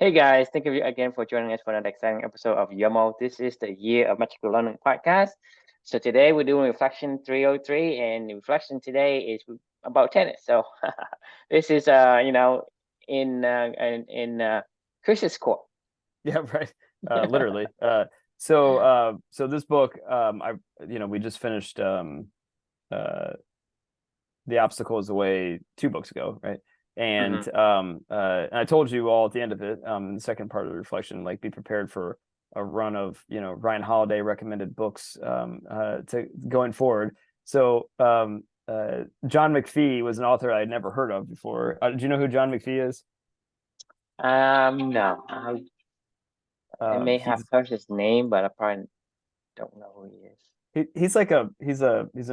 Hey guys, thank you again for joining us for another exciting episode of YOMO. This is the Year of Magical Learning podcast. So today we're doing Reflection 303, and the reflection today is about tennis. So this is in Chris's court. Yeah, right. Literally. So this book, we just finished uh The Obstacle is the Way 2 books ago, right? And Mhm. and I told you all at the end of it, in the second part of the reflection, like be prepared for a run of Ryan Holiday recommended books to going forward. So John McPhee was an author I'd never heard of before. Do you know who John McPhee is? No, I may have He's heard his name, but I probably don't know who he is. he's a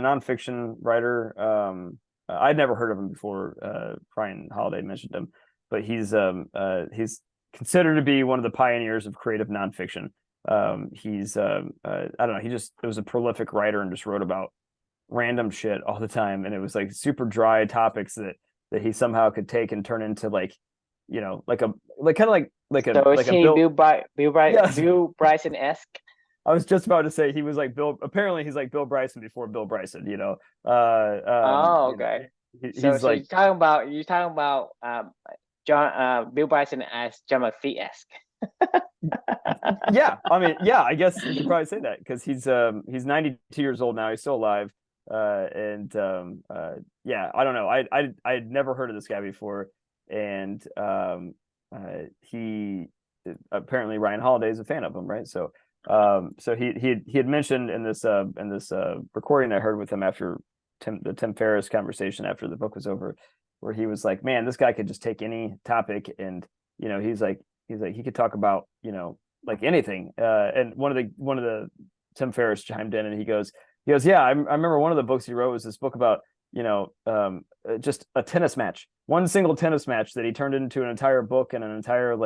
nonfiction writer. I'd never heard of him before. Ryan Holiday mentioned him, but he's considered to be one of the pioneers of creative nonfiction. He's I don't know. He was a prolific writer and just wrote about random shit all the time, and it was like super dry topics that he somehow could take and turn into like a like kind of So is like a he Bill. Yes, Bill Bryson-esque? I was just about to say he was like Bill. Apparently, he's like Bill Bryson before Bill Bryson. Oh, okay. So He's so like, you're talking about John Bill Bryson as John McPhee-esque. yeah. I mean, yeah. I guess you could probably say that because he's 92 years old now. He's still alive. And Yeah. I don't know. I had never heard of this guy before, and he apparently Ryan Holiday is a fan of him, right? So he had mentioned in this recording I heard with him after the Tim Ferriss conversation after the book was over, where he was like, "Man, this guy could just take any topic, and he's like he could talk about like anything." And one of the Tim Ferriss chimed in and he goes, "Yeah, I remember one of the books he wrote was this book about just a tennis match, one single tennis match that he turned into an entire book and an entire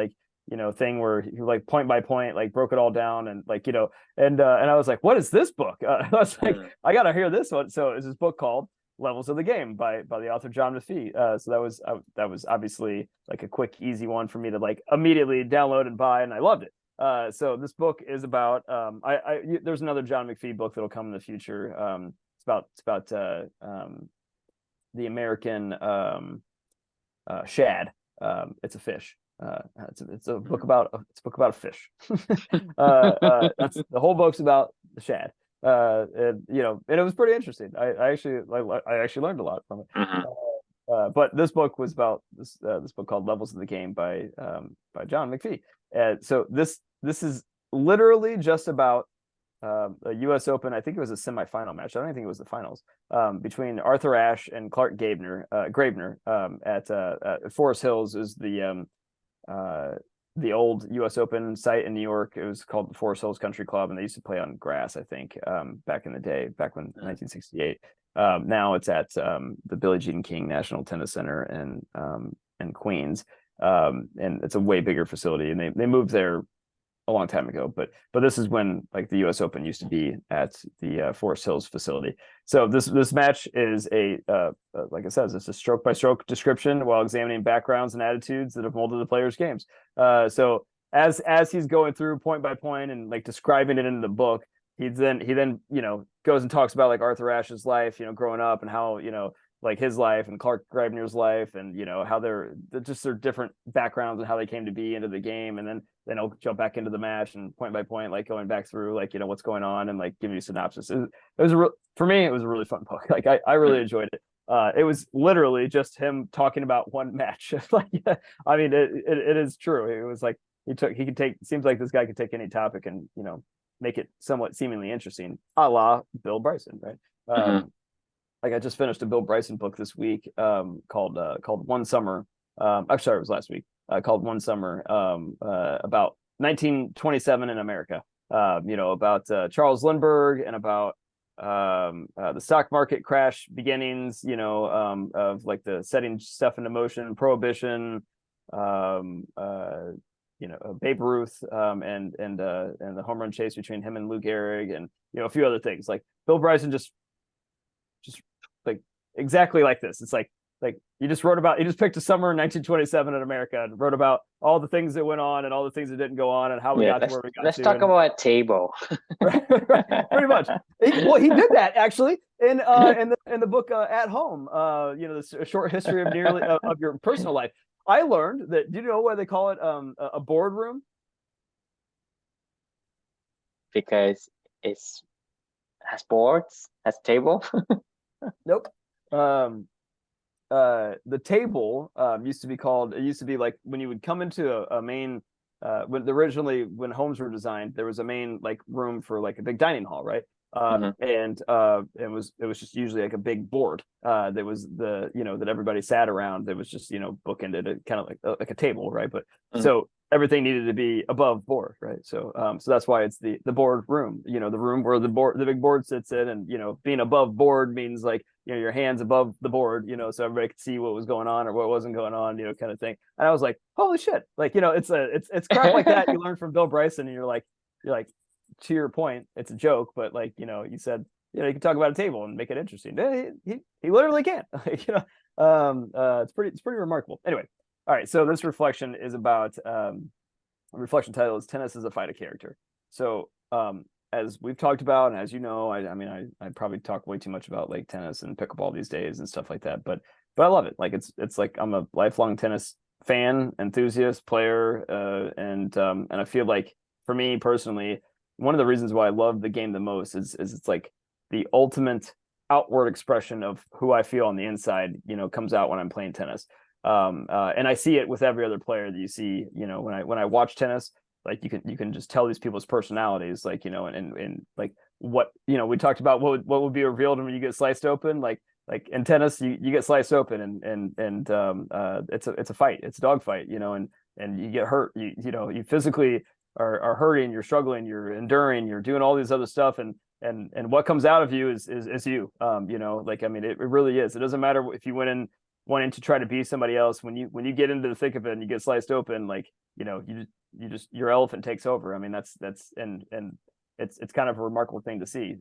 thing where he like point by point like broke it all down and and I was like, what is this book? I was like, Mm. I gotta hear this one. So it's this book called Levels of the Game by the author John McPhee. So that was obviously like a quick easy one for me to like immediately download and buy, and I loved it. So this book is about there's another John McPhee book that'll come in the future. It's about the American shad. It's a fish. It's a book about a fish. That's the whole book's about the shad. And it was pretty interesting. I actually learned a lot from it. Mhm. But this book was about this book called Levels of the Game by John McPhee. So this is literally just about a U.S. Open. I think it was a semifinal match. I don't think it was the finals between Arthur Ashe and Clark Graebner at Forest Hills. Is the old U.S. Open site in New York. It was called the Forest Hills Country Club, and they used to play on grass, I think, back in the day, back when 1968. Now it's at the Billie Jean King National Tennis Center in Queens, and it's a way bigger facility. And they moved there a long time ago, but this is when like the U.S. Open used to be at the Forest Hills facility. So this match is like it says, it's a stroke by stroke description while examining backgrounds and attitudes that have molded the players' games. So as he's going through point by point and like describing it in the book, he then goes and talks about like Arthur Ashe's life, growing up and how like his life and Clark Greibner's life, and how they're just their different backgrounds and how they came to be into the game, and then I'll jump back into the match and point by point, like going back through like what's going on and like giving you a synopsis. For me, it was a really fun book. Like I really Mhm. enjoyed it. It was literally just him talking about one match. Like, I mean, it is true. It was like he could take. Seems like this guy could take any topic and make it somewhat seemingly interesting, a la Bill Bryson, right? Mhm. Like I just finished a Bill Bryson book this week, called One Summer. I'm sorry, it was last week. Called One Summer, about 1927 in America. About Charles Lindbergh and about the stock market crash beginnings. Of like the setting stuff into motion, prohibition. Um, uh, Babe Ruth, and the home run chase between him and Lou Gehrig, and a few other things. Like Bill Bryson just like exactly like this. It's like like you just picked a summer in 1927 in America and wrote about all the things that went on and all the things that didn't go on and how we got to where we got let's to. talk about a table. Right, pretty much. He did that actually in the book At Home. A short history of of your personal life. I learned that. Do you know why they call it a boardroom? Because has boards, has table. Nope. The table used to be called. It used to be like when you would come into a main. When homes were designed, there was a main like room for like a big dining hall, right? And it was just usually like a big board that was that everybody sat around. That was just bookended, kind of like a table, right? But so everything needed to be above board, right? So that's why it's the board room, the room where the big board sits in, and being above board means like your hands above the board, so everybody could see what was going on or what wasn't going on, kind of thing. And I was like, holy shit, like it's crap like that you learn from Bill Bryson, and you're like to your point, it's a joke, but like you said, you can talk about a table and make it interesting. He literally can. It's pretty remarkable. Anyway, all right, so this reflection is about reflection title is Tennis as a Fight of Character. So as we've talked about, and as you know, I probably talk way too much about like tennis and pickleball these days and stuff like that, but I love it. Like it's like I'm a lifelong tennis fan, enthusiast, player, and I feel like for me personally, one of the reasons why I love the game the most is it's like the ultimate outward expression of who I feel on the inside, comes out when I'm playing tennis. And I see it with every other player that you see, when I watch tennis, like you can just tell these people's personalities, like, and like what, we talked about what would be revealed when you get sliced open, like in tennis, you get sliced open and it's a fight, it's a dog fight, and you get hurt, you physically are hurting, you're struggling, you're enduring, you're doing all these other stuff, and what comes out of you is you. It really is. It doesn't matter if you went in wanting to try to be somebody else. When you get into the thick of it and you get sliced open, like your elephant takes over. I mean, that's and it's kind of a remarkable thing to see.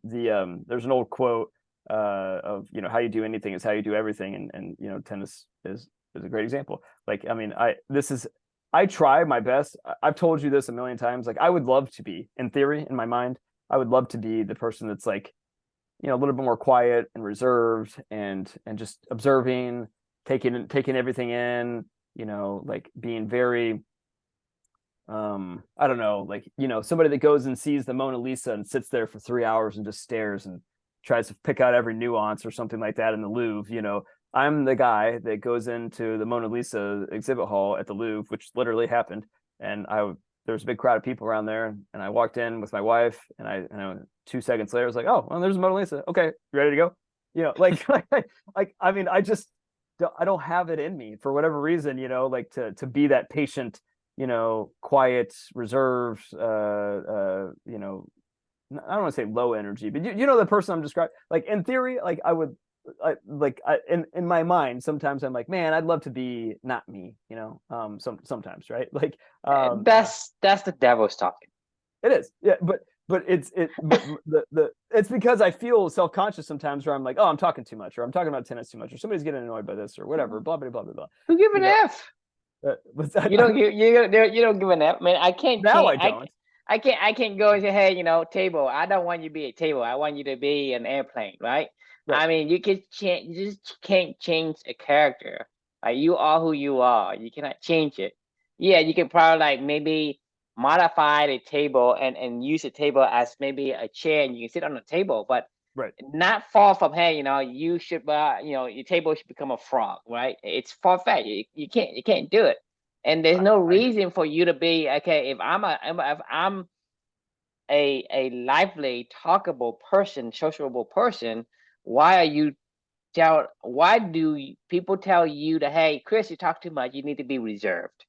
There's an old quote of how you do anything is how you do everything, and tennis is a great example. Like, I mean, I try my best. I've told you this a million times. Like, I would love to be, in theory, in my mind, I would love to be the person that's like, a little bit more quiet and reserved and just observing, taking everything in, like being very, I don't know, like, somebody that goes and sees the Mona Lisa and sits there for 3 hours and just stares and tries to pick out every nuance or something like that in the Louvre. I'm the guy that goes into the Mona Lisa exhibit hall at the Louvre, which literally happened. And there was a big crowd of people around there, and I walked in with my wife, and I 2 seconds later I was like, oh, well, there's Mona Lisa. Okay, you ready to go? I mean, I don't have it in me for whatever reason, like to be that patient, quiet, reserved, I don't want to say low energy, but the person I'm describing. Like, in theory, like in my mind, sometimes I'm like, man, I'd love to be not me, sometimes, right? Like, that's the devil's talking. It is, yeah, but it's because I feel self-conscious sometimes where I'm like, oh, I'm talking too much, or I'm talking about tennis too much, or somebody's getting annoyed by this, or whatever, blah blah blah blah blah. Who give an F? You don't give an F, man. I can't. Now I don't. I can't go and say, hey, table. I don't want you to be a table. I want you to be an airplane, right? Right. I mean, you just can't change a character. Like, you are who you are. You cannot change it. Yeah, you can probably like maybe modify the table and use the table as maybe a chair, and you can sit on the table, but right, not far from, hey, you should your table should become a frog, right? It's far fetched. You can't do it. And there's no reason for you to be, okay, if I'm a lively, talkable person, sociable person, why do people tell you that, hey, Chris, you talk too much, you need to be reserved?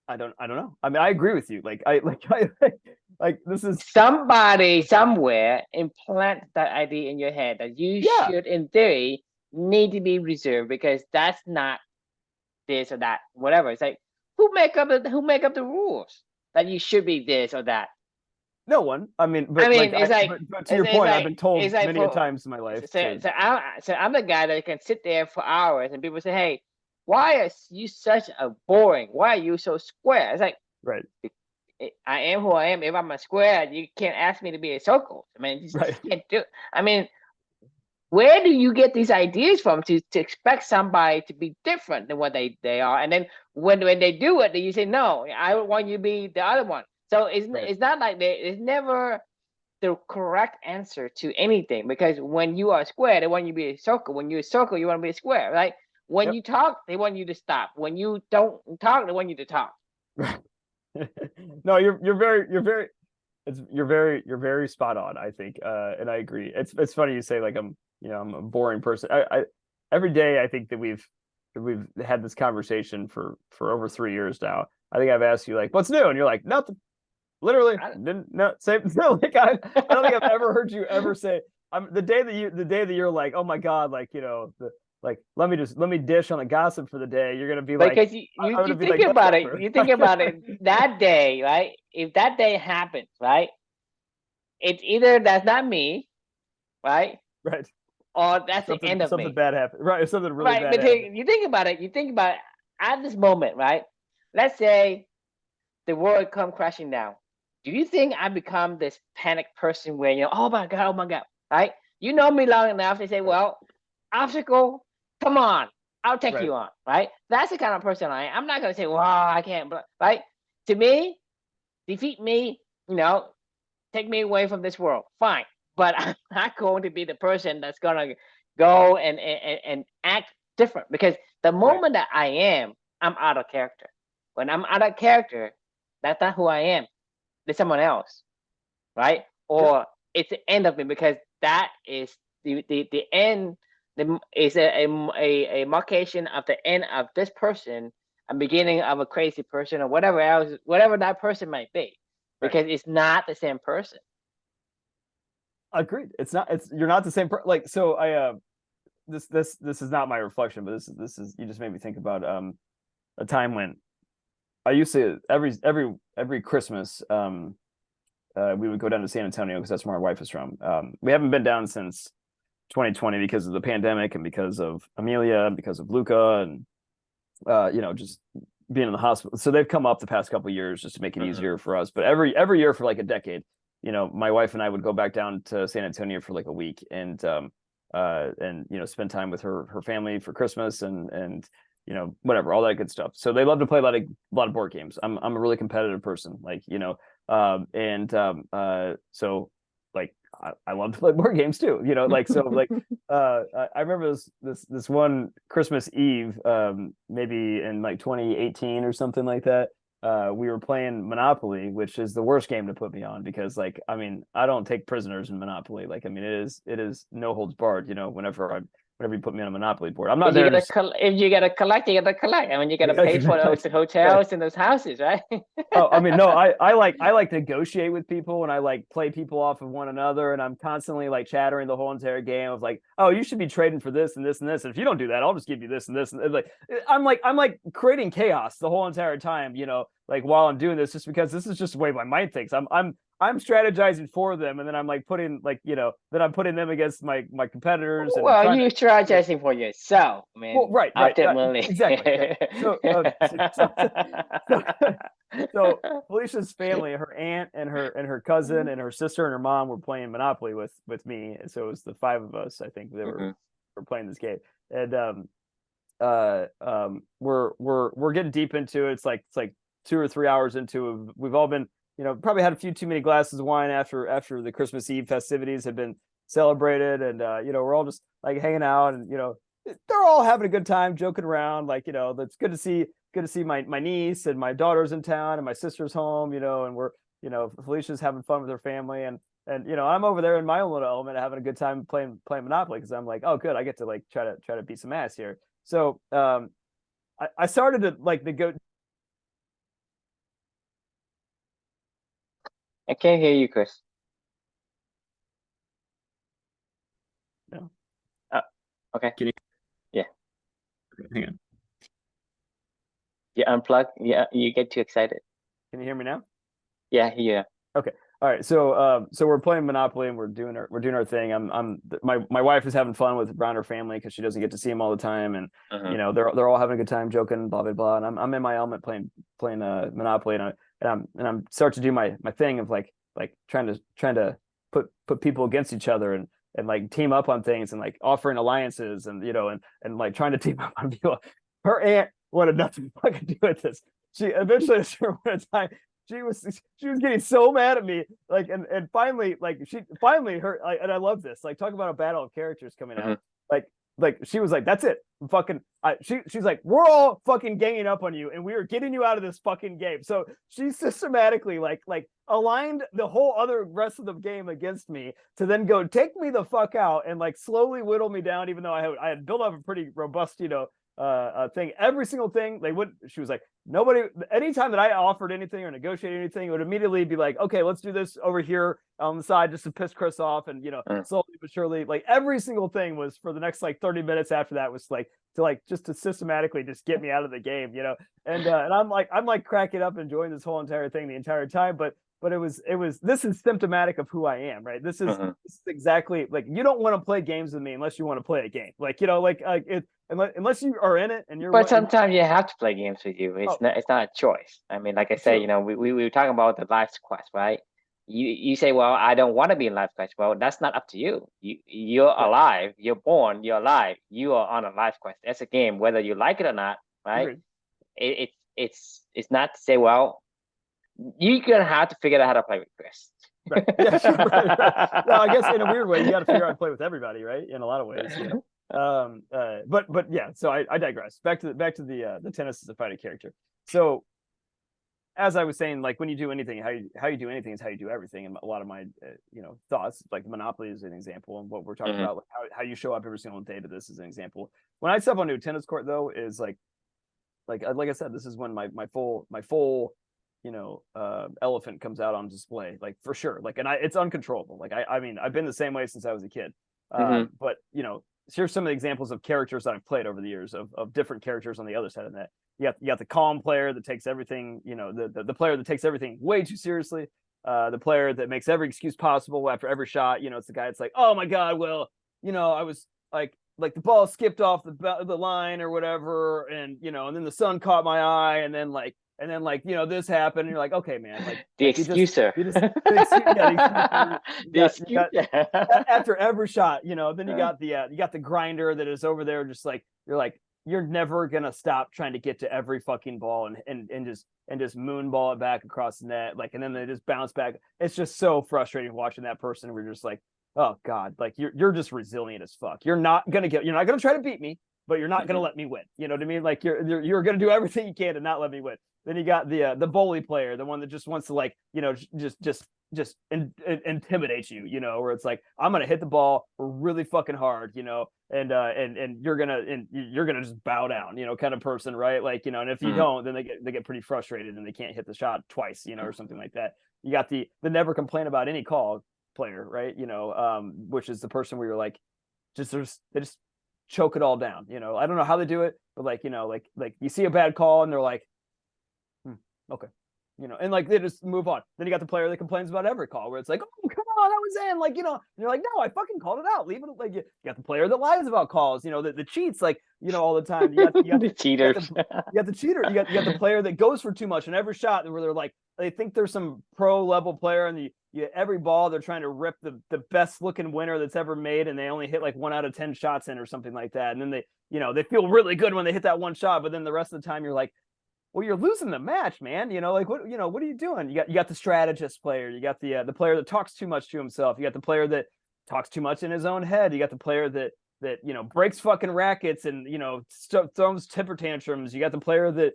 I don't know. I mean, I agree with you. Like, this is somebody somewhere implant that idea in your head that you should, in theory, need to be reserved, because that's not this or that, whatever. It's like, who make up the rules that you should be this or that? No one. I mean, but I mean, like, it's like but to your point, I've been told it's like many a for times in my life so to. I'm the guy that can sit there for hours and people say, "Hey, why are you such a boring? Why are you so square?" It's like Right. I am who I am. If I'm a square, you can't ask me to be a circle. I mean, you Right. just can't do it. I mean, where do you get these ideas from to expect somebody to be different than what they are? And then when they do it, then you say, "No, I want you to be the other one." So Right. it's not like it's never the correct answer to anything, because when you are a square, they want you to be a circle. When you're a circle, you want to be a square, right? When Yep. you talk, they want you to stop. When you don't talk, they want you to talk. No, you're very spot on, I think. And I agree. It's funny you say like I'm a boring person. I every day I think that we've had this conversation for over 3 years now. I think I've asked you like, what's new? And you're like, nothing. Literally I, didn't no say no, like I don't think I've ever heard you ever say the day that you're like, oh my God, like like let me dish on the gossip for the day. You're gonna be like, because I'm gonna you be think like, that's about it, over. you think about it that day, right? If that day happens, right? It's either that's not me, right? Right. Or that's the end of Something me. bad happened. Right. Something really Right. bad But happened. you think about it, at this moment, right? Let's say the world come crashing down. Do you think I become this panic person where oh my God, right? You know me long enough to say, Right. well, obstacle, come on, I'll take Right. you on, right? That's the kind of person I am. I'm not gonna say, well, I can't, right? To me, defeat me, take me away from this world, fine. But I'm not going to be the person that's gonna go and act different, because the Right. moment that I am, I'm out of character. When I'm out of character, that's not who I am. There's someone else, right? Yep. Or it's the end of me, because that is the end. Is a markation of the end of this person, a beginning of a crazy person, or whatever else, whatever that person might be, Right. because it's not the same person. Agreed. It's not. It's you're not the same. Like so. This is not my reflection, but this is you just made me think about a time when I used to every Christmas we would go down to San Antonio because that's where my wife is from. We haven't been down since 2020 because of the pandemic and because of Amelia and because of Luca and just being in the hospital. So they've come up the past couple of years just to make it easier for us. But every year for like a decade, my wife and I would go back down to San Antonio for like a week and spend time with her family for Christmas and whatever, all that good stuff. So they love to play a lot of board games. I'm a really competitive person, like so like I love to play board games too, like so like I remember this one Christmas Eve, maybe in like 2018 or something like that. We were playing Monopoly, which is the worst game to put me on because like I mean I don't take prisoners in Monopoly. Like I mean it is no holds barred. Whenever you put me on a Monopoly board, I'm not If you there gotta to if you gotta collect, you gotta collect. I mean, you gotta pay for those right. hotels and those houses, right? Oh, I mean, no, I like negotiate with people and I like play people off of one another, and I'm constantly like chattering the whole entire game of like, oh, you should be trading for this and this and this. And if you don't do that, I'll just give you this and this. And like, I'm like creating chaos the whole entire time, like while I'm doing this, just because this is just the way my mind thinks. I'm strategizing for them, and then I'm like putting like then I'm putting them against my competitors and Well, trying you're to. strategizing for yourself. I Well, mean, right, ultimately. exactly. Yeah. So, so Felicia's family, her aunt and her cousin and her sister and her mom were playing Monopoly with me. And so it was the five of us, I think, that were playing this game. And we're getting deep into it. It's like 2 or 3 hours into it. We've all been, probably had a few too many glasses of wine after the Christmas Eve festivities had been celebrated. And we're all just like hanging out and they're all having a good time, joking around. Like, that's good to see my niece and my daughter's in town and my sister's home, and we're, Felicia's having fun with her family. And I'm over there in my own little element having a good time playing Monopoly because I'm like, oh, good, I get to like try to beat some ass here. So I started to like go. I can't hear you, Chris. No. Okay. Can you? Yeah. Hang on. You unplug. Yeah, you get too excited. Can you hear me now? Yeah, yeah. Okay. All right, so we're playing Monopoly and we're doing our thing. My wife is having fun with around her family because she doesn't get to see them all the time, and Uh-huh. they're all having a good time joking, blah blah blah. And I'm in my element playing Monopoly, and I'm start to do my thing of like trying to put people against each other and like team up on things and like offering alliances and and like trying to team up on people. Her aunt wanted nothing to fucking do with this. She eventually, one time, she was getting so mad at me, like, and finally, like, she finally her like, and I love this, like, talk about a battle of characters coming Uh-huh. out. Like she was like, that's it, she's like, we're all fucking ganging up on you and we are getting you out of this fucking game. So she systematically like aligned the whole other rest of the game against me to then go take me the fuck out and like slowly whittle me down, even though I had built up a pretty robust thing. Every single thing they would, she was like, nobody, anytime that I offered anything or negotiated anything, it would immediately be like, okay, let's do this over here on the side just to piss Chris off. And Uh-huh. slowly but surely, like every single thing was for the next like 30 minutes after that was like just to systematically just get me out of the game. And I'm like cracking up, enjoying this whole entire thing the entire time. But it was this is symptomatic of who I am, right? This is Uh-huh. exactly, like, you don't want to play games with me unless you want to play a game, like, it, unless you are in it and you're But sometimes you have to play games with you. It's oh, not. It's not a choice. I mean, like I say, true. we were talking about the life quest, right? You say, well, I don't want to be in life quest. Well, that's not up to you. You're Right. alive. You're born. You're alive. You are on a life quest. That's a game, whether you like it or not, right? Agreed. It's not to say, well, you're gonna have to figure out how to play with Chris. Right. Yeah, sure. Right. No, I guess in a weird way, you got to figure out how to play with everybody, right? In a lot of ways. But yeah, so I digress. Back to the tennis as a fighting character. So as I was saying, like, when you do anything, how you do anything is how you do everything. And a lot of my thoughts, like Monopoly is an example, and what we're talking Mhm. about, like how you show up every single day to this is an example. When I step onto a tennis court, though, is like I said, this is when my full elephant comes out on display, like, for sure. Like, and it's uncontrollable. Like, I mean, I've been the same way since I was a kid. Mhm. But here's some of the examples of characters that I've played over the years of different characters on the other side of that. You got the calm player that takes everything, the player that takes everything way too seriously. The player that makes every excuse possible after every shot. It's the guy that's like, oh my god, well, I was like the ball skipped off the line or whatever, and then the sun caught my eye, and then this happened, and you're like, okay, man, The excuser. The you got excuser. after every shot, then you got the grinder that is over there, just like, you're never gonna stop trying to get to every fucking ball and just moonball it back across the net, like, and then they just bounce back. It's just so frustrating watching that person. We're just like, oh god, like, you're just resilient as fuck. You're not gonna try to beat me, but you're not gonna Mhm. let me win. You know what I mean? Like, you're gonna do everything you can to not let me win. Then you got the bully player, the one that just wants to, like, intimidate you, where it's like, I'm gonna hit the ball really fucking hard, and you're gonna just bow down, kind of person, right? Like, and if you Mhm. don't, then they get pretty frustrated and they can't hit the shot twice, or something like that. You got the never complain about any call player, right? Which is the person where you're like, they just choke it all down. I don't know how they do it, but like you see a bad call and they're like, okay. And like they just move on. Then you got the player that complains about every call, where it's like, oh, come on, that was in, like, and you're like, no, I fucking called it out. Leave it. Like, you got the player that lies about calls, the cheats, like, all the time. The cheaters. You got the cheater. You got the player that goes for too much in every shot, where they're like, they think there's some pro level player, and every ball they're trying to rip the best looking winner that's ever made, and they only hit like 1 out of 10 shots in or something like that. And then they feel really good when they hit that one shot, but then the rest of the time you're like, well, you're losing the match, man. Like, what are you doing? You got the strategist player. You got the player that talks too much to himself. You got the player that talks too much in his own head. You got the player that breaks fucking rackets and throws temper tantrums. You got the player that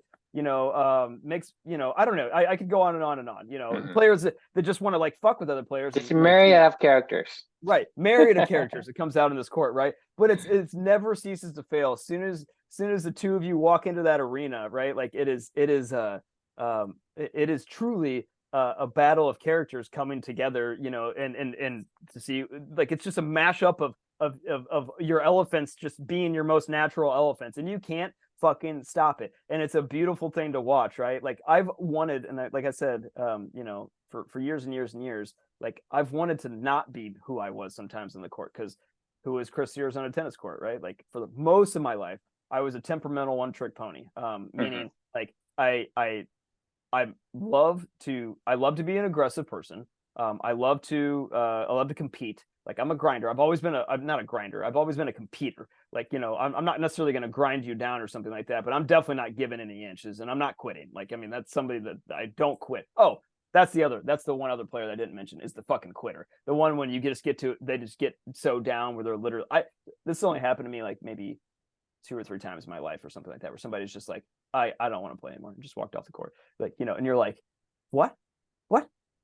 makes I don't know. I could go on and on and on. Mhm. Players that just want to, like, fuck with other players. It's a And, like, myriad of characters. right, myriad of characters that comes out in this court, right? But it's never ceases to fail. As soon as the two of you walk into that arena, right? Like, it is truly a battle of characters coming together, and to see, like, it's just a mashup of your elephants just being your most natural elephants, and you can't fucking stop it. And it's a beautiful thing to watch, right? Like I've wanted, and like I said, you know, for years and years and years, like I've wanted to not be who I was sometimes in the court, because who is Chris Sears on a tennis court, right? Like for the most of my life, I was a temperamental one trick pony. Meaning like I love to be an aggressive person. I love to compete. Like I'm a grinder. I'm not a grinder. I've always been a competitor. Like, you know, I'm not necessarily going to grind you down or something like that, but I'm definitely not giving any inches, and I'm not quitting. Like, I mean, that's somebody that I don't quit. Oh, that's the one other player that I didn't mention, is the fucking quitter. The one when they just get so down where they're literally, this only happened to me like maybe 2 or 3 times in my life or something like that, where somebody's just like, I don't want to play anymore, and just walked off the court. Like, you know, and you're like, what?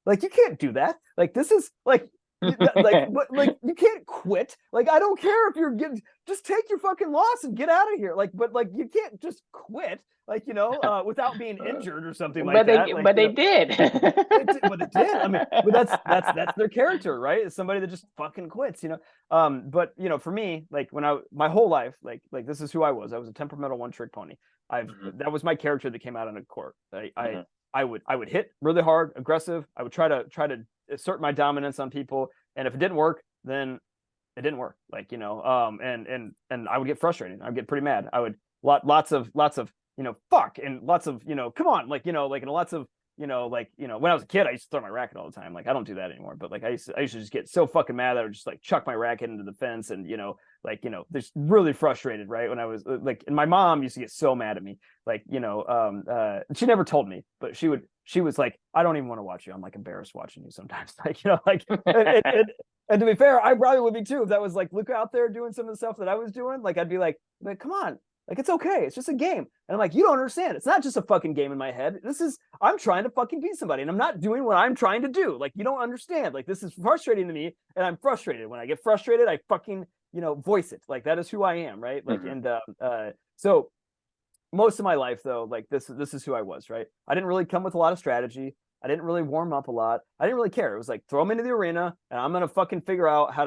Like, you can't do that. Like, this is like, like you can't quit. Like, I don't care if you're getting, just take your fucking loss and get out of here. Like, but like, you can't just quit, like, you know, without being injured or something like that. Like, but they did. But it did. I mean, but that's their character, right? It's somebody that just fucking quits, you know. But you know, for me, like my whole life, like this is who I was. I was a temperamental one trick pony. That was my character that came out on the court. I would hit really hard, aggressive. I would try to assert my dominance on people, and if it didn't work, then it didn't work. Like, you know, and I would get frustrated. I'd get pretty mad. I would lots of you know, fuck, and lots of, you know, come on, like, you know, like, and lots of, you know, like, you know, when I was a kid, I used to throw my racket all the time. Like, I don't do that anymore, but like I used to just get so fucking mad that I would just like chuck my racket into the fence, and, you know, like, you know, just really frustrated, right? When I was like, and my mom used to get so mad at me, like, you know, she never told me, but she was like, I don't even want to watch you. I'm like embarrassed watching you sometimes. Like, you know, like, and to be fair, I probably would be too, if that was like Luke out there doing some of the stuff that I was doing. Like, I'd be like, come on. Like, it's okay. It's just a game. And I'm like, you don't understand. It's not just a fucking game in my head. I'm trying to fucking beat somebody, and I'm not doing what I'm trying to do. Like, you don't understand. Like, this is frustrating to me, and I'm frustrated. When I get frustrated, I fucking, you know, voice it. Like, that is who I am, right? Like, and so most of my life, though, like this is who I was, right? I didn't really come with a lot of strategy. I didn't really warm up a lot. I didn't really care. It was like, throw me into the arena, and I'm gonna fucking figure out how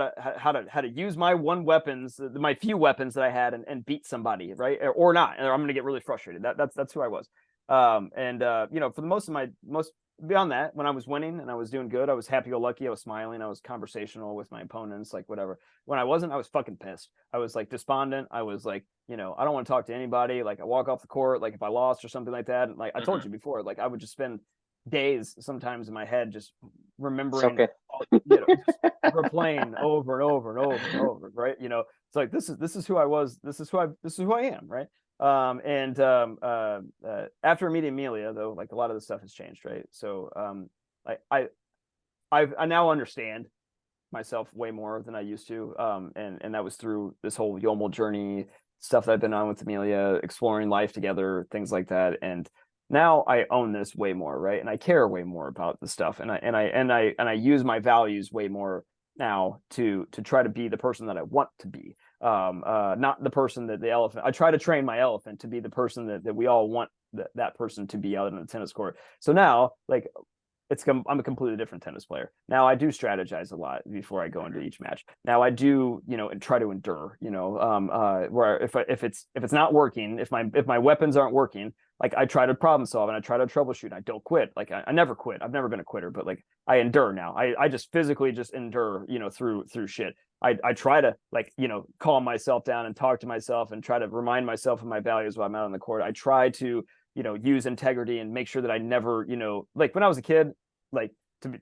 to use my my few weapons that I had, and beat somebody, right? Or not, and I'm gonna get really frustrated. That's who I was. You know, for the most beyond that, when I was winning and I was doing good, I was happy-go-lucky. I was smiling. I was conversational with my opponents, like whatever. When I wasn't, I was fucking pissed. I was like despondent. I was like, you know, I don't want to talk to anybody. Like, I walk off the court, like if I lost or something like that. And like I told you before, like I would just spend days sometimes in my head just remembering, you know, just replaying over and over and over and over, right? You know, it's like, this is who I was. This is who I am, right? After meeting Amelia, though, like a lot of the stuff has changed, right? So I now understand myself way more than I used to, and that was through this whole YOML journey stuff that I've been on with Amelia, exploring life together, things like that. And now I own this way more, right? And I care way more about the stuff, and I use my values way more now to try to be the person that I want to be. Not the person that the elephant. I try to train my elephant to be the person that we all want that person to be out on the tennis court. So now, like, I'm a completely different tennis player. Now I do strategize a lot before I go into each match. Now I do, you know, and try to endure, you know, where if it's not working, if my weapons aren't working, like I try to problem solve and I try to troubleshoot. I don't quit. Like I never quit. I've never been a quitter, but like I endure now. I just physically just endure, you know, through shit. I try to, like, you know, calm myself down and talk to myself and try to remind myself of my values while I'm out on the court. I try to, you know, use integrity and make sure that I never, you know, like when I was a kid, like,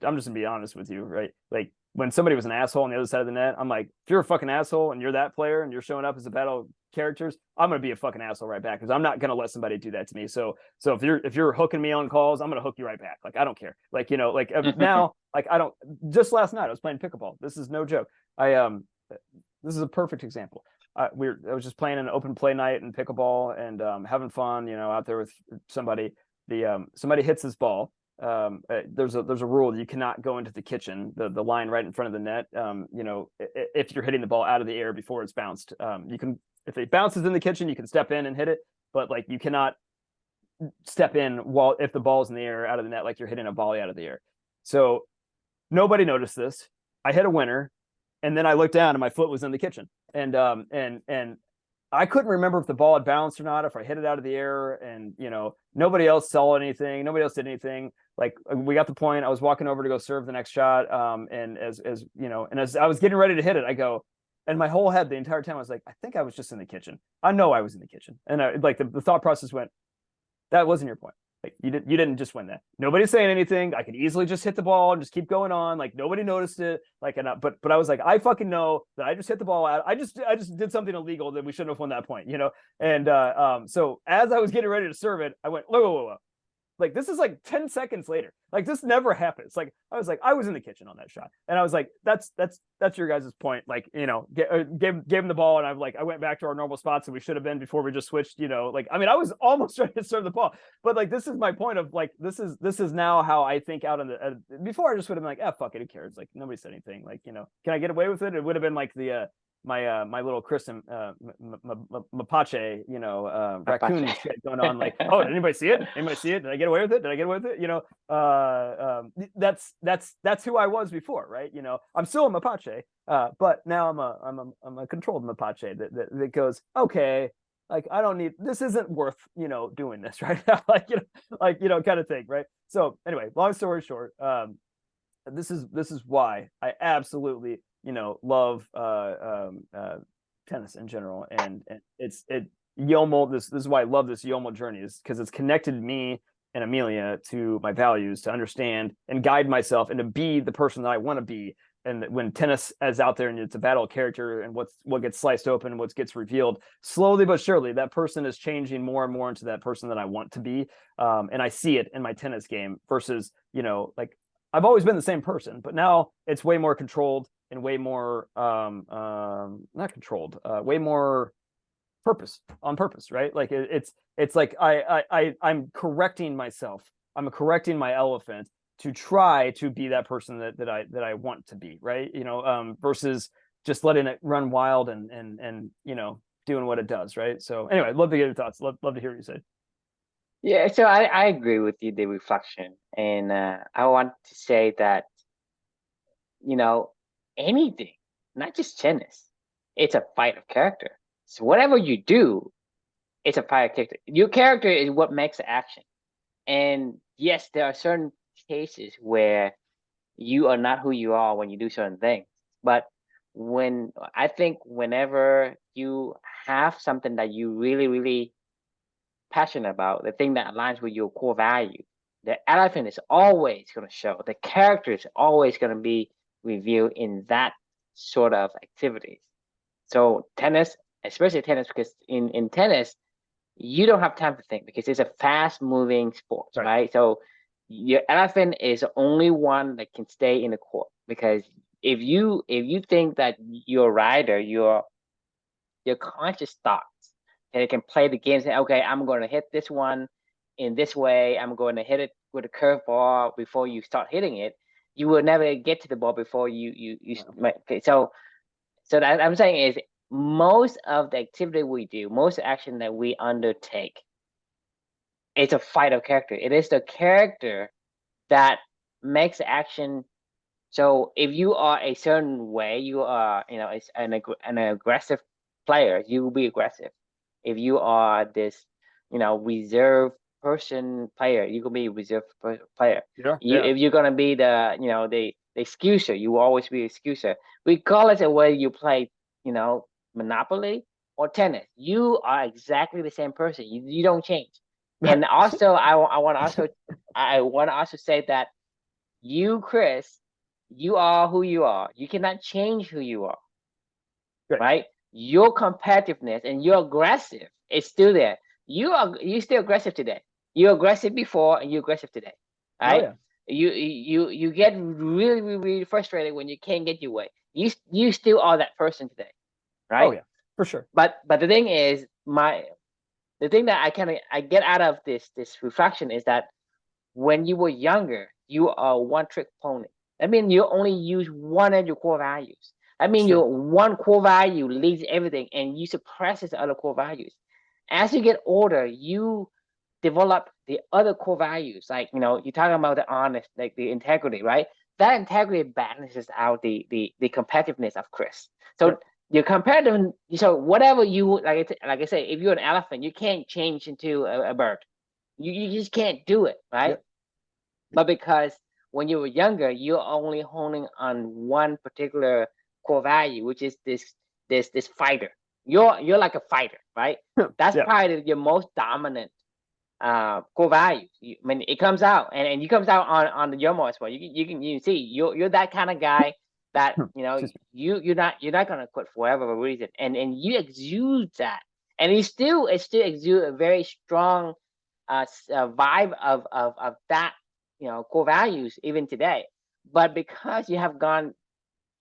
I'm just gonna be honest with you, right? Like when somebody was an asshole on the other side of the net, I'm like, if you're a fucking asshole and you're that player and you're showing up as a battle characters, I'm gonna be a fucking asshole right back, because I'm not gonna let somebody do that to me. So if you're hooking me on calls, I'm gonna hook you right back. Like, I don't care. Like, you know, like now, like I don't. Just last night I was playing pickleball. This is no joke. This is a perfect example. I was just playing an open play night in pickleball and having fun, you know, out there with somebody. Somebody hits this ball. There's a rule: you cannot go into the kitchen, the line right in front of the net. You know, if you're hitting the ball out of the air before it's bounced, you can, if it bounces in the kitchen, you can step in and hit it, but like you cannot step in if the ball's in the air out of the net, like you're hitting a volley out of the air. So nobody noticed this. I hit a winner, and then I looked down and my foot was in the kitchen, and I couldn't remember if the ball had bounced or not, if I hit it out of the air, and nobody else saw anything, nobody else did anything. Like we got the point. I was walking over to go serve the next shot, and as I was getting ready to hit it, I go, and my whole head the entire time I was like, I think I was just in the kitchen. I know I was in the kitchen, and the thought process went, that wasn't your point. Like you didn't just win that. Nobody's saying anything. I could easily just hit the ball and just keep going on. Like nobody noticed it. Like, but I was like, I fucking know that I just hit the ball out. I just did something illegal that we shouldn't have won that point, And so as I was getting ready to serve it, I went, whoa. Like this is like 10 seconds later. Like this never happens. Like I was like, I was in the kitchen on that shot, and I was like, that's your guys' point. Like gave him the ball, and I went back to our normal spots that we should have been before we just switched. Like I mean, I was almost ready to serve the ball, but like this is my point of like this is now how I think out on the before I just would have been like, fuck it, who cares? Like nobody said anything. Like can I get away with it? It would have been like the my little Chris Mapache, raccoon shit going on. Like, oh, did anybody see it? Anybody see it? Did I get away with it? Did I get away with it? That's who I was before, right? I'm still a Mapache, but now I'm a controlled Mapache that goes, okay, like I don't need, this isn't worth doing this right now, kind of thing, right? So anyway, long story short, this is why I absolutely love tennis in general, and it's Yomo. This is why I love this Yomo journey, is because it's connected me and Amelia to my values, to understand and guide myself and to be the person that I want to be. And when tennis is out there and it's a battle of character, and what gets sliced open and what gets revealed, slowly but surely that person is changing more and more into that person that I want to be. And I see it in my tennis game versus like I've always been the same person, but now it's way more controlled and way more not controlled, way more on purpose, right? Like it's like I'm correcting myself. I'm correcting my elephant to try to be that person that I want to be, right? Versus just letting it run wild and doing what it does, right? So anyway, I'd love to get your thoughts. Love to hear what you said. Yeah, so I agree with you, the reflection. And I want to say that, anything, not just tennis, it's a fight of character. So whatever you do, it's a fight of character. Your character is what makes the action. And yes, there are certain cases where you are not who you are when you do certain things. But I think whenever you have something that you really, really passionate about, the thing that aligns with your core value, the elephant is always going to show. The character is always going to be revealed in that sort of activities. So tennis, especially tennis, because in tennis, you don't have time to think because it's a fast-moving sport, right? So your elephant is the only one that can stay in the court, because if you think that you're a rider, your conscious thoughts, and it can play the game, say, okay, I'm going to hit this one in this way, I'm going to hit it with a curveball before you start hitting it. You will never get to the ball before you okay. So that I'm saying is, most of the activity we do, most action that we undertake, it's a fight of character. It is the character that makes action. So if you are a certain way, you are, an aggressive player, you will be aggressive. If you are this, reserved person player, you can be a reserved player. If you're gonna be the, the excuser, you will always be excuser. Regardless of whether you play, Monopoly or tennis, you are exactly the same person. You don't change. And also, I want to also say that you, Chris, you are who you are. You cannot change who you are, right? Your competitiveness and your aggressive is still there. You're still aggressive today. You're aggressive before and you're aggressive today, right? Oh, yeah. You get really, really, really frustrated when you can't get your way. You still are that person today, right? Oh yeah, for sure. But the thing is, the thing that I get out of this reflection is that when you were younger, you are a one-trick pony. I mean, you only use one of your core values. I mean, your one core value leads everything, and you suppress the other core values. As you get older, you develop the other core values. Like, you're talking about the honest, like the integrity, right? That integrity balances out the competitiveness of Chris. So Your competitive. So whatever you like I say, if you're an elephant, you can't change into a bird. You just can't do it, right? Yep. But because when you were younger, you're only honing on one particular core value, which is this fighter. You're like a fighter, right? That's Yeah. probably your most dominant core values. I mean, it comes out, and you comes out on the Yomo as well. You see you're that kind of guy that Excuse me. you're not gonna quit for whatever reason, and you exude that, and it still exude a very strong vibe of that core values even today. But because you have gone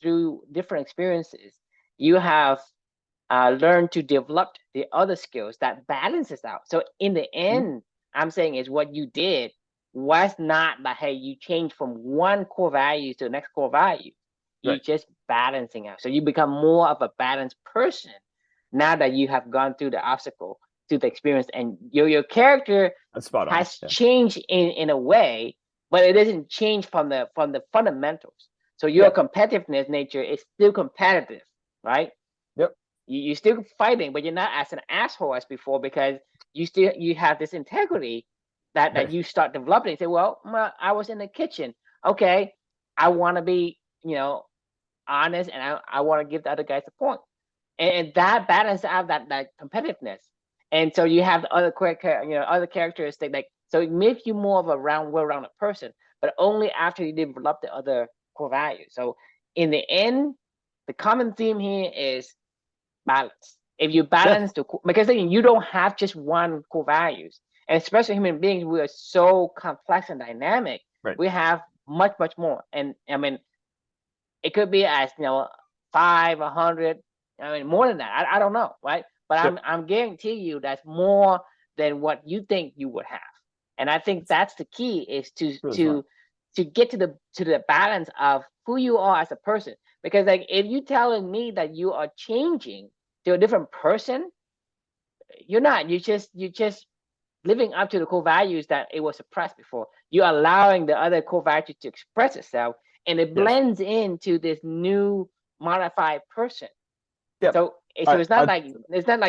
through different experiences, you have learned to develop the other skills that balances out. So in the end, I'm saying is what you did was not that hey, you changed from one core value to the next core value. You Right. just balancing out. So you become more of a balanced person now that you have gone through the obstacle, through the experience, and your character That's spot on. has Yeah. changed in a way, but it doesn't change from the fundamentals. So your competitiveness nature is still competitive, right? Yep. You're still fighting, but you're not as an asshole as before because you have this integrity that you start developing. Say, well, I was in the kitchen. Okay, I want to be honest, and I want to give the other guys a point, and that balance out that competitiveness. And so you have the other other characteristics like so it makes you more of a well-rounded person, but only after you develop the other core values. So in the end, the common theme here is balance. If you balance because again, you don't have just one core values, and especially human beings, we are so complex and dynamic. Right. We have much more, and I mean, it could be as 5, 100. I mean, more than that. I don't know, right? But I'm guarantee you that's more than what you think you would have, and I think that's the key is to get to the balance of who you are as a person. Because like if you telling me that you are changing to a different person, you're not. You just living up to the core values that it was suppressed before. You're allowing the other core values to express itself, and it blends into this new modified person. Yep. So it's not like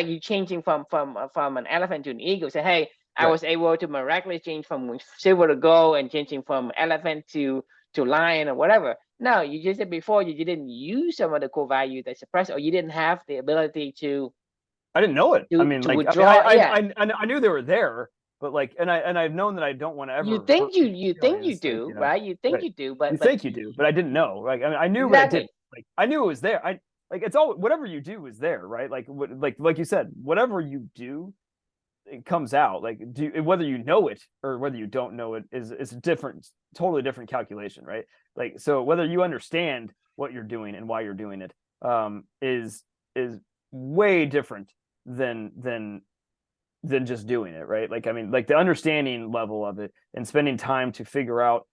you changing from an elephant to an eagle. Say, hey, I was able to miraculously change from silver to gold and changing from elephant to lion or whatever. No, you just said before you didn't use some of the core values that suppressed, or you didn't have the ability to. I didn't know it. I mean, to like, withdraw. I knew they were there, but like, and I've known that I don't want to ever. You think you do, right? You think you do, but you think you do, but I didn't know. Like, I mean, I knew, exactly. but I didn't. Like, I knew it was there. I like it's all whatever you do is there, right? Like you said, whatever you do, it comes out. Like, whether you know it or whether you don't know it is a different, totally different calculation, right? Like, so whether you understand what you're doing and why you're doing it, is way different than just doing it, right? Like, I mean, like the understanding level of it and spending time to figure out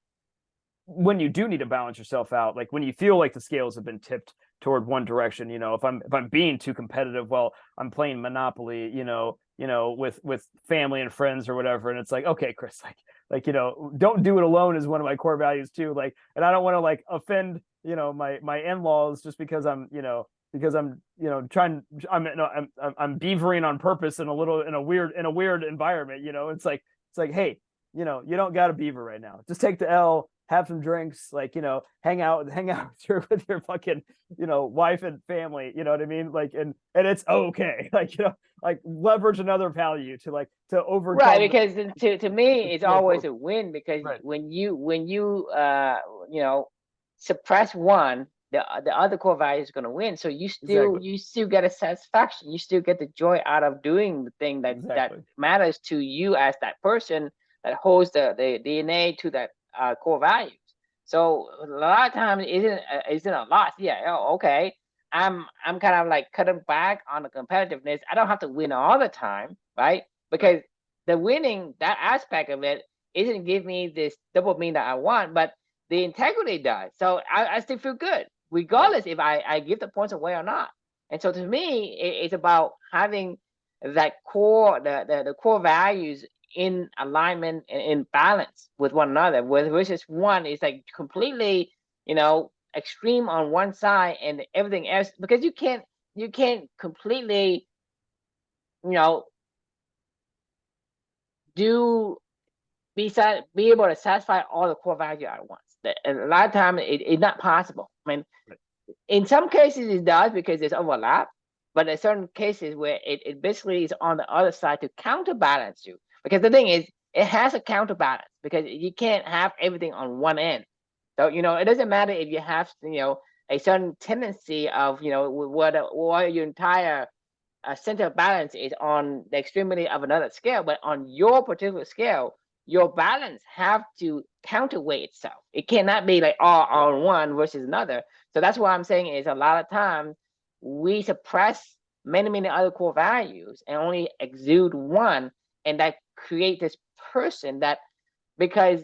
when you do need to balance yourself out, like when you feel like the scales have been tipped toward one direction, if I'm being too competitive, well, I'm playing Monopoly, with family and friends or whatever, and it's like, okay, Chris, like don't do it alone is one of my core values too, like, and I don't want to like offend my in-laws just because I'm I'm beavering on purpose in a weird environment. It's like, hey, you don't got a beaver right now. Just take the L, have some drinks, like, hang out with your fucking, wife and family, you know what I mean? Like, and it's okay. Like, like leverage another value to overcome. Right. Because to me, it's always a win because when you suppress one, the other core value is going to win. So you still get a satisfaction. You still get the joy out of doing the thing that matters to you as that person that holds the DNA to that core values. So a lot of times isn't a loss. Yeah. Oh, okay. I'm kind of like cutting back on the competitiveness. I don't have to win all the time, right? Because the winning, that aspect of it, isn't give me this dopamine that I want, but the integrity does. So I still feel good, regardless if I give the points away or not. And so to me, it's about having that core, the core values in alignment and in balance with one another. Versus one is like completely, extreme on one side and everything else, because you can't completely, you know, be able to satisfy all the core values at once. A lot of times it's not possible. I mean, in some cases it does because there's overlap, but in certain cases where it basically is on the other side to counterbalance you. Because the thing is, it has a counterbalance because you can't have everything on one end. So, it doesn't matter if you have, a certain tendency of, what your entire center of balance is on the extremity of another scale, but on your particular scale, your balance have to counterweight itself. It cannot be like all on one versus another. So that's what I'm saying is a lot of times we suppress many other core values and only exude one, and that create this person that, because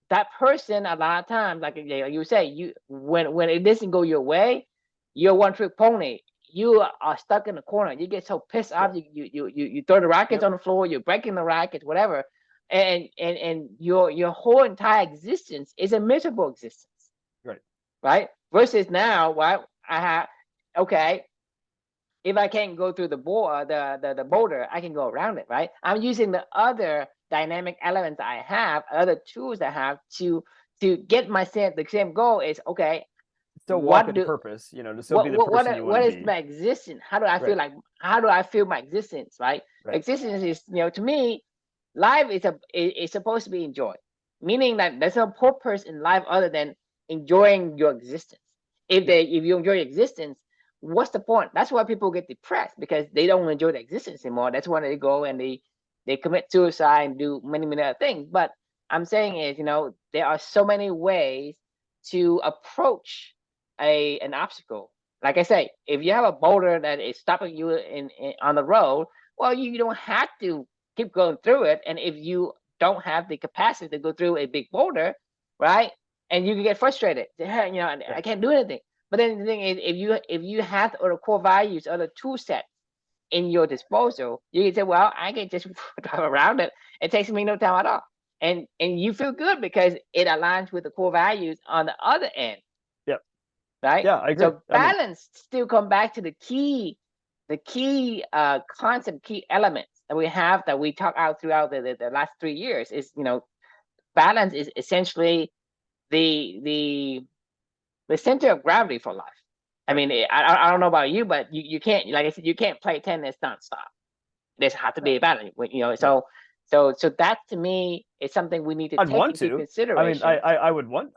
that person a lot of times, like you say, when it doesn't go your way, you're one trick pony. You are stuck in the corner. You get so pissed off. You throw the rackets on the floor. You're breaking the rackets, whatever, and your whole entire existence is a miserable existence. Right. Versus now, what I have, okay, if I can't go through the boulder, I can go around it. Right. I'm using the other dynamic elements I have, other tools I have to get myself the same goal. Is okay. Still walk in purpose, to still be the person you want to be. What is my existence? How do I feel like? How do I feel my existence? Right. Existence is, to me, life is supposed to be enjoyed. Meaning that there's no purpose in life other than enjoying your existence. If you enjoy your existence, what's the point? That's why people get depressed, because they don't enjoy the existence anymore. That's why they go and they commit suicide and do many other things. But I'm saying is, there are so many ways to approach an obstacle. Like I say, if you have a boulder that is stopping you on the road, well, you don't have to keep going through it. And if you don't have the capacity to go through a big boulder, right, and you can get frustrated, I can't do anything. But then the thing is, if you have other core values, other tool sets in your disposal, you can say, well, I can just drive around it. It takes me no time at all. And you feel good because it aligns with the core values on the other end. Yep. Right? Yeah, I agree. So balance still come back to the key concept, key elements that we have, that we talk out throughout the last 3 years is, balance is essentially the center of gravity for life. I mean, I don't know about you, but you can't, like I said, you can't play tennis nonstop. There's have to be a balance, So that to me is something we need to take into consideration. I mean, I would want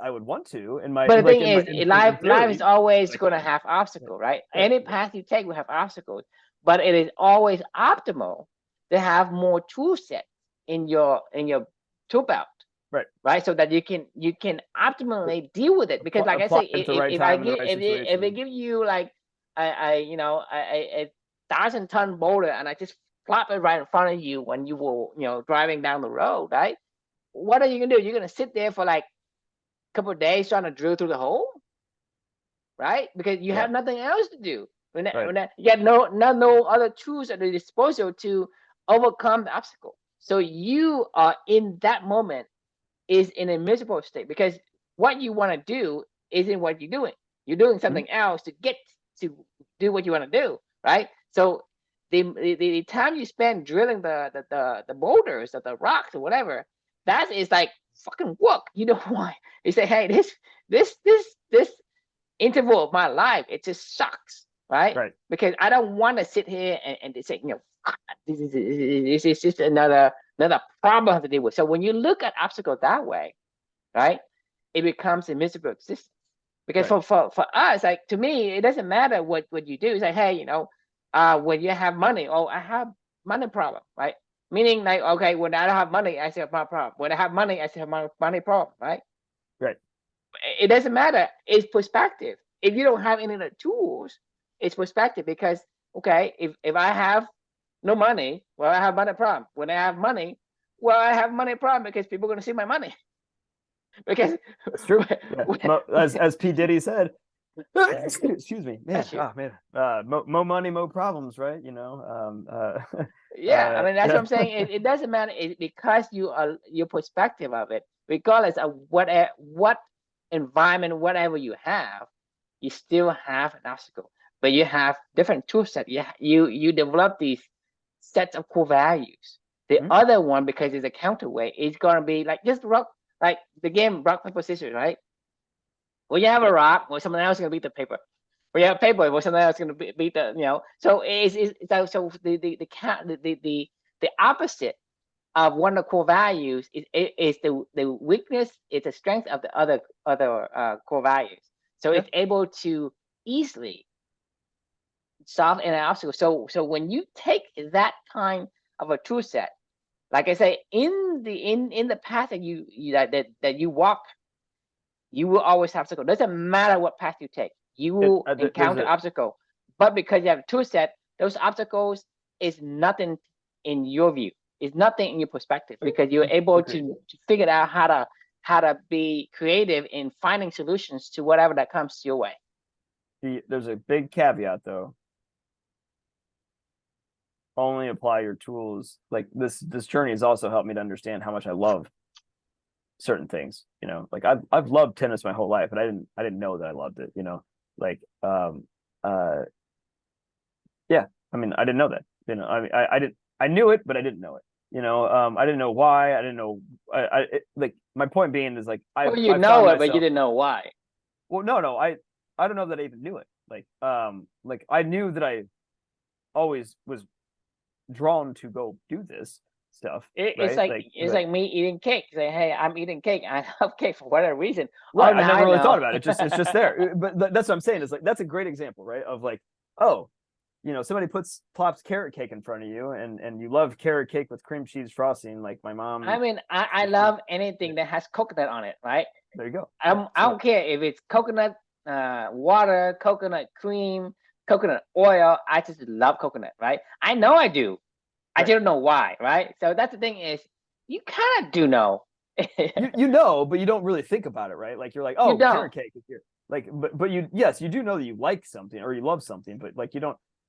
to. But the thing is, life is always going to have obstacles, right? Any path you take will have obstacles, but it is always optimal to have more tool sets in your tool belt. Right. So that you can optimally deal with it. Because like I say, if I give you like a 1,000-ton boulder and I just plop it right in front of you when you were driving down the road, right? What are you gonna do? You're gonna sit there for like a couple of days trying to drill through the hole, right? Because you have nothing else to do. When you have no other tools at your disposal to overcome the obstacle. So you are in that moment is in a miserable state, because what you want to do isn't what you're doing. You're doing something else to get to do what you want to do, right? So the time you spend drilling the boulders or the rocks or whatever, that is like fucking work. You don't want. You say, hey, this interval of my life, it just sucks, right? Because I don't want to sit here and say, this is just another problem to deal with. So when you look at obstacles that way, right, it becomes a miserable existence. Because for us, like, to me, it doesn't matter what you do. It's like, hey, when you have money, I have money problem, right? Meaning like, okay, when I don't have money, I still have my problem. When I have money, I still have my money problem, right? It doesn't matter. It's perspective. If you don't have any of the tools, it's perspective. Because okay, if I have no money, well, I have money problem. When I have money, well, I have money problem because people are going to see my money. Because that's true. As P. Diddy said, excuse me, man. Oh man, more money, more problems, right? I mean, that's what I'm saying. It doesn't matter. Because your perspective of it, regardless of what environment, whatever you have, you still have an obstacle. but you have different tool set. You develop these sets of core values. The other one, because it's a counterweight, is gonna be like just rock, like the game rock paper scissors, right? Well, you have a rock, well, someone else is gonna beat the paper. Well, you have paper, well, someone else is gonna beat the, you know. So so the opposite of one of the core values is the weakness, is the strength of the other core values. So it's able to easily solve an obstacle. So when you take that kind of a tool set, like I say, in the path that you walk, you will always have obstacle. Doesn't matter what path you take, you will encounter obstacle. But because you have a tool set, those obstacles is nothing in your view. It's nothing in your perspective, because you're able to figure out how to be creative in finding solutions to whatever that comes your way. There's a big caveat though. Only apply your tools. Like this journey has also helped me to understand how much I love certain things. You know, like I've loved tennis my whole life, but I didn't know that I loved it. You know, like yeah. I mean, I didn't know that. You know, I knew it, but I didn't know it. You know, I didn't know why. I didn't know. Like my point being is like but you didn't know why. Well, no, I don't know that I even knew it. Like I knew that I always was drawn to go do this stuff. It's like me eating cake. Say, hey, I'm eating cake. I love cake for whatever reason. Right. I never really thought about it. It's just there. But that's what I'm saying. Is like that's a great example, right? Of like, oh, you know, somebody plops carrot cake in front of you, and you love carrot cake with cream cheese frosting, like my mom. I mean, I love anything that has coconut on it, right? There you go. I don't care if it's coconut water, coconut cream, coconut oil. I just love coconut, right? I know I do. I don't know why, right? So that's the thing, is you kind of do know. you know, but you don't really think about it, right? Like you're like, oh, carrot cake is here. Like, but you do know that you like something or you love something, but like you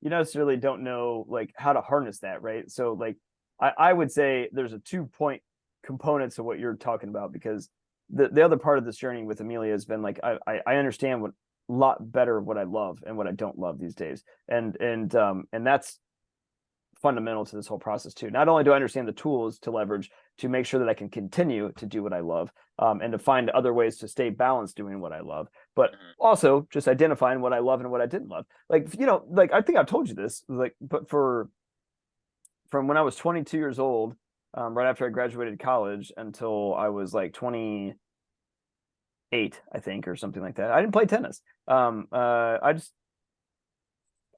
necessarily don't know like how to harness that, right? So like I would say there's a 2-point component to what you're talking about, because the other part of this journey with Amelia has been like I understand what a lot better what I love and what I don't love these days, and that's fundamental to this whole process too. Not only do I understand the tools to leverage to make sure that I can continue to do what I love, and to find other ways to stay balanced doing what I love, but also just identifying what I love and what I didn't love. Like, you know, like I think I've told you this, like, but from when I was 22 years old, right after I graduated college until I was like 28, I think, or something like that, I didn't play tennis.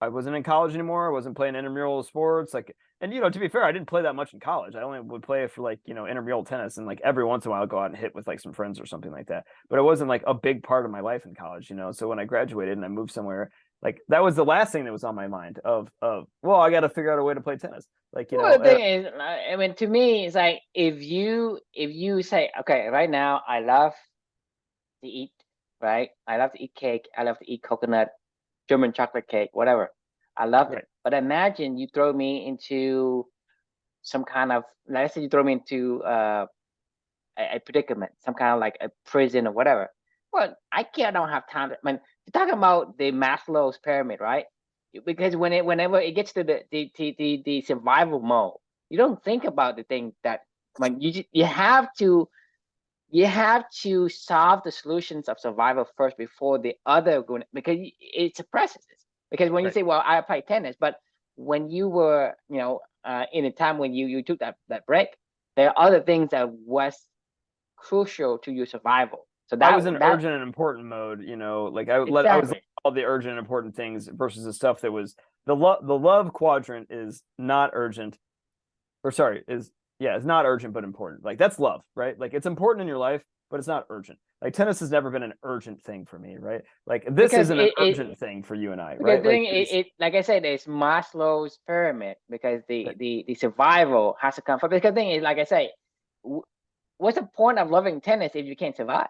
I wasn't in college anymore. I wasn't playing intramural sports. Like, and you know, to be fair, I didn't play that much in college. I only would play for like, you know, intramural tennis, and like every once in a while I'd go out and hit with like some friends or something like that. But it wasn't like a big part of my life in college, you know. So when I graduated and I moved somewhere, like that was the last thing that was on my mind of well, I got to figure out a way to play tennis. Like, you know, the thing is, I mean, to me, it's like if you say, okay, right now I love to eat, right? I love to eat cake. I love to eat coconut, German chocolate cake, whatever. I love it. But imagine you throw me into some kind of, let's say you throw me into a predicament, some kind of like a prison or whatever. Well, I don't have time. I mean, you're talking about the Maslow's pyramid, right? Because whenever it gets to the survival mode, you don't think about the thing that, when you have to solve the solutions of survival first before the other going, because it suppresses it. Because when you say, well, I play tennis, but when you were, you know, in a time when you took that break, there are other things that was crucial to your survival. So that was an urgent and important mode, you know, like I was all the urgent and important things versus the stuff that was the love quadrant is not urgent, or sorry, it's not urgent but important. Like that's love, right? Like it's important in your life, but it's not urgent. Like tennis has never been an urgent thing for me, right? Like this isn't an urgent thing for you and I, right? The thing, like I said, it's Maslow's pyramid, because the survival has to come from. Because the thing is, like I say, what's the point of loving tennis if you can't survive?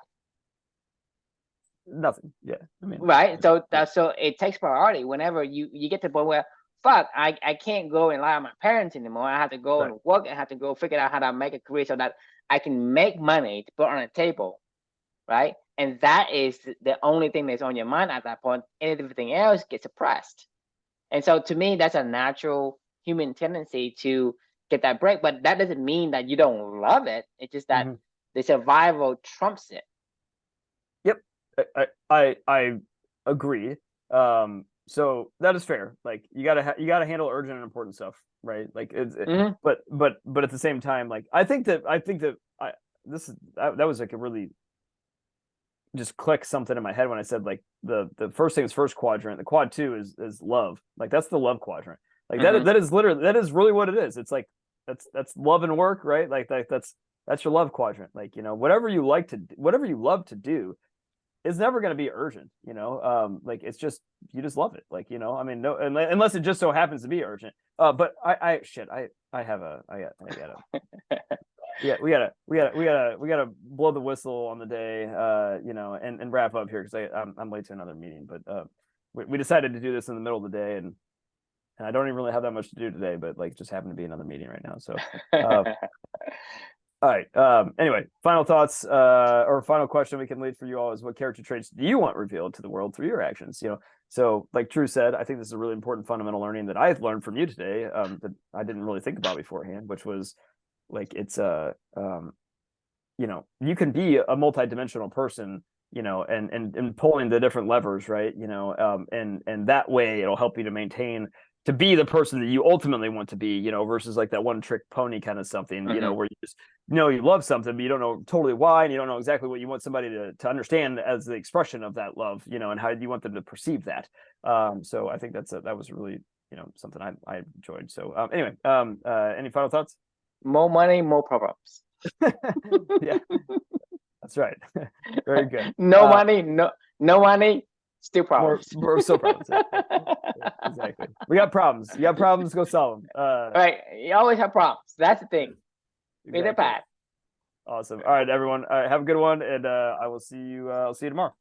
Nothing. Yeah, I mean, right. So it takes priority whenever you get to the point where, fuck, I can't go and rely on my parents anymore. I have to go and work. I have to go figure out how to make a career so that I can make money to put on a table, right? and that is the only thing that's on your mind at that point. Everything else gets suppressed. And so to me, that's a natural human tendency to get that break. But that doesn't mean that you don't love it. It's just that the survival trumps it. Yep, I agree. So that is fair. Like you gotta handle urgent and important stuff, right? Like but at the same time, like that was like a really just click something in my head when I said like the first thing is first quadrant. The quad 2 is love. Like that's the love quadrant. Like that is really what it is. It's like that's love and work, right? Like that's your love quadrant. Like, you know, whatever you love to do is never going to be urgent, you know. Like it's just you just love it. Like, you know, I mean, no, unless it just so happens to be urgent. But I gotta yeah, we gotta blow the whistle on the day, you know, and wrap up here because I'm late to another meeting. But we decided to do this in the middle of the day, and I don't even really have that much to do today, but like just happened to be another meeting right now. So, all right. Anyway, final thoughts or final question we can leave for you all is what character traits do you want revealed to the world through your actions? You know, so like Drew said, I think this is a really important fundamental learning that I've learned from you today that I didn't really think about beforehand, which was like it's you know, you can be a multidimensional person, you know, and pulling the different levers, right? You know, and that way it'll help you to maintain to be the person that you ultimately want to be, you know, versus like that one trick pony kind of something, you know, where you just know you love something, but you don't know totally why, and you don't know exactly what you want somebody to understand as the expression of that love, you know, and how you want them to perceive that. So I think that was really, you know, something I enjoyed. So anyway, any final thoughts? More money, more problems. Yeah, that's right. Very good. No money, no money, still problems. We're still problems. Yeah, exactly. We got problems. You got problems, go solve them. Right. You always have problems. That's the thing. Be the path. Awesome. All right, everyone. All right, have a good one, and I will see you. I'll see you tomorrow.